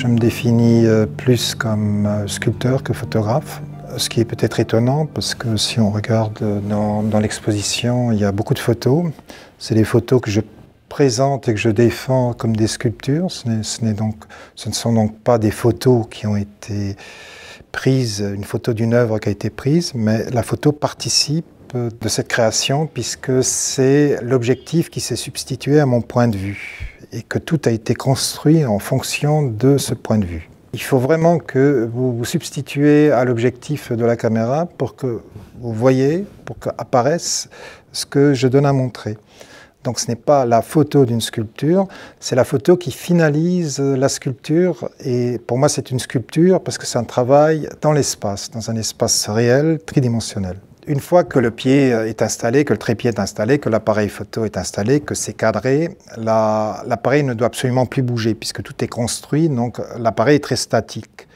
Je me définis plus comme sculpteur que photographe, ce qui est peut-être étonnant parce que si on regarde dans l'exposition, il y a beaucoup de photos. C'est des photos que je présente et que je défends comme des sculptures. Ce ne sont donc pas des photos qui ont été prises, une photo d'une œuvre qui a été prise, mais la photo participe de cette création puisque c'est l'objectif qui s'est substitué à mon point de vue et que tout a été construit en fonction de ce point de vue. Il faut vraiment que vous vous substituez à l'objectif de la caméra pour que vous voyez, pour qu'apparaisse ce que je donne à montrer. Donc ce n'est pas la photo d'une sculpture, c'est la photo qui finalise la sculpture. Et pour moi, c'est une sculpture parce que c'est un travail dans l'espace, dans un espace réel, tridimensionnel. Une fois que le pied est installé, que le trépied est installé, que l'appareil photo est installé, que c'est cadré, l'appareil ne doit absolument plus bouger puisque tout est construit, donc l'appareil est très statique.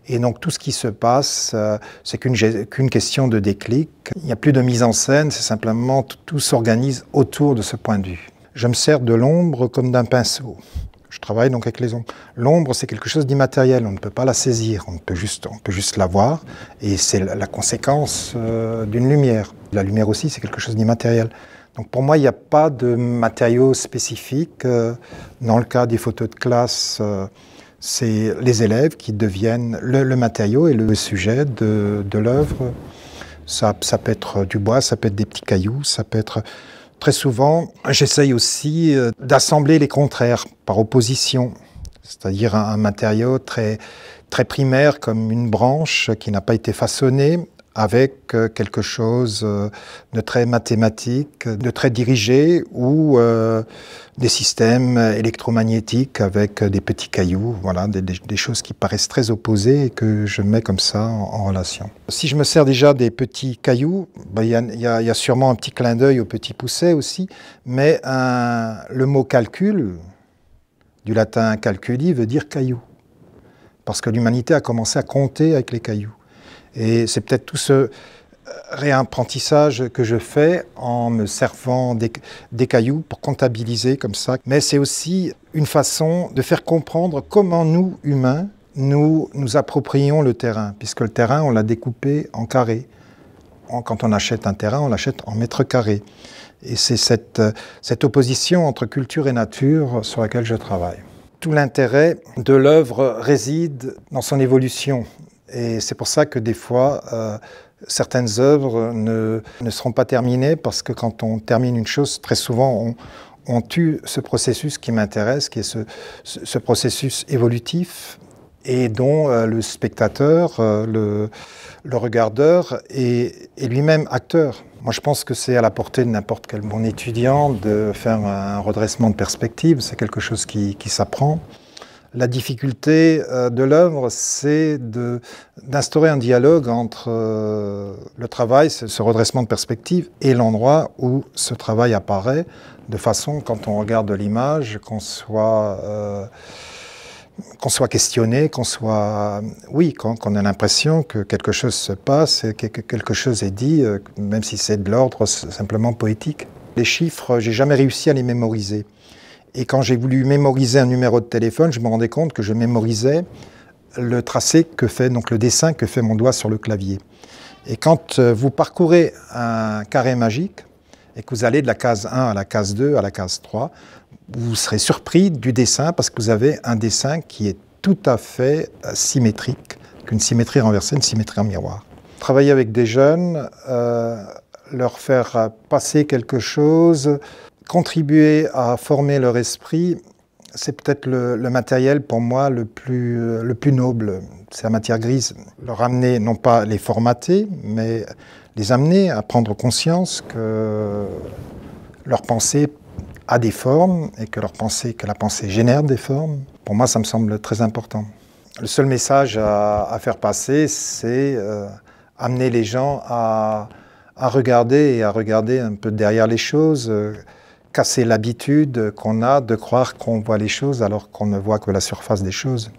Et donc tout ce qui se passe, c'est qu'une question de déclic. Il n'y a plus de mise en scène, c'est simplement tout s'organise autour de ce point de vue. Je me sers de l'ombre comme d'un pinceau. Je travaille donc avec les ombres. L'ombre, c'est quelque chose d'immatériel, on ne peut pas la saisir, on peut juste la voir, et c'est la conséquence d'une lumière. La lumière aussi, c'est quelque chose d'immatériel. Donc pour moi, il n'y a pas de matériaux spécifiques. Dans le cas des photos de classe, c'est les élèves qui deviennent le matériau et le sujet de l'œuvre. Ça peut être du bois, ça peut être des petits cailloux, ça peut être... Très souvent, j'essaye aussi d'assembler les contraires par opposition, c'est-à-dire un matériau très primaire comme une branche qui n'a pas été façonnée avec quelque chose de très mathématique, de très dirigé ou des systèmes électromagnétiques avec des petits cailloux, voilà, des choses qui paraissent très opposées et que je mets comme ça en relation. Si je me sers déjà des petits cailloux, ben, y a sûrement un petit clin d'œil au petit pousset aussi, mais le mot calcul, du latin calculi, veut dire caillou, parce que l'humanité a commencé à compter avec les cailloux. Et c'est peut-être tout ce réapprentissage que je fais en me servant des cailloux pour comptabiliser comme ça. Mais c'est aussi une façon de faire comprendre comment nous, humains, nous approprions le terrain, puisque le terrain, on l'a découpé en carrés. Quand on achète un terrain, on l'achète en mètres carrés. Et c'est cette opposition entre culture et nature sur laquelle je travaille. Tout l'intérêt de l'œuvre réside dans son évolution. Et c'est pour ça que des fois, certaines œuvres ne seront pas terminées parce que quand on termine une chose, très souvent, on tue ce processus qui m'intéresse, qui est ce processus évolutif et dont le spectateur, le regardeur est lui-même acteur. Moi, je pense que c'est à la portée de n'importe quel bon étudiant de faire un redressement de perspective. C'est quelque chose qui s'apprend. La difficulté de l'œuvre, c'est d'instaurer un dialogue entre le travail, ce redressement de perspective, et l'endroit où ce travail apparaît, de façon, quand on regarde l'image, qu'on soit questionné, qu'on ait l'impression que quelque chose se passe, que quelque chose est dit, même si c'est de l'ordre simplement poétique. Les chiffres, j'ai jamais réussi à les mémoriser. Et quand j'ai voulu mémoriser un numéro de téléphone, je me rendais compte que je mémorisais le tracé que fait, donc le dessin que fait mon doigt sur le clavier. Et quand vous parcourez un carré magique et que vous allez de la case 1 à la case 2 à la case 3, vous serez surpris du dessin parce que vous avez un dessin qui est tout à fait symétrique, qu'une symétrie renversée, une symétrie en miroir. Travailler avec des jeunes, leur faire passer quelque chose, contribuer à former leur esprit, c'est peut-être le matériel pour moi le plus noble. C'est la matière grise. Leur amener, non pas les formater, mais les amener à prendre conscience que leur pensée a des formes et que la pensée génère des formes. Pour moi, ça me semble très important. Le seul message à faire passer, c'est amener les gens à regarder un peu derrière les choses, casser l'habitude qu'on a de croire qu'on voit les choses alors qu'on ne voit que la surface des choses.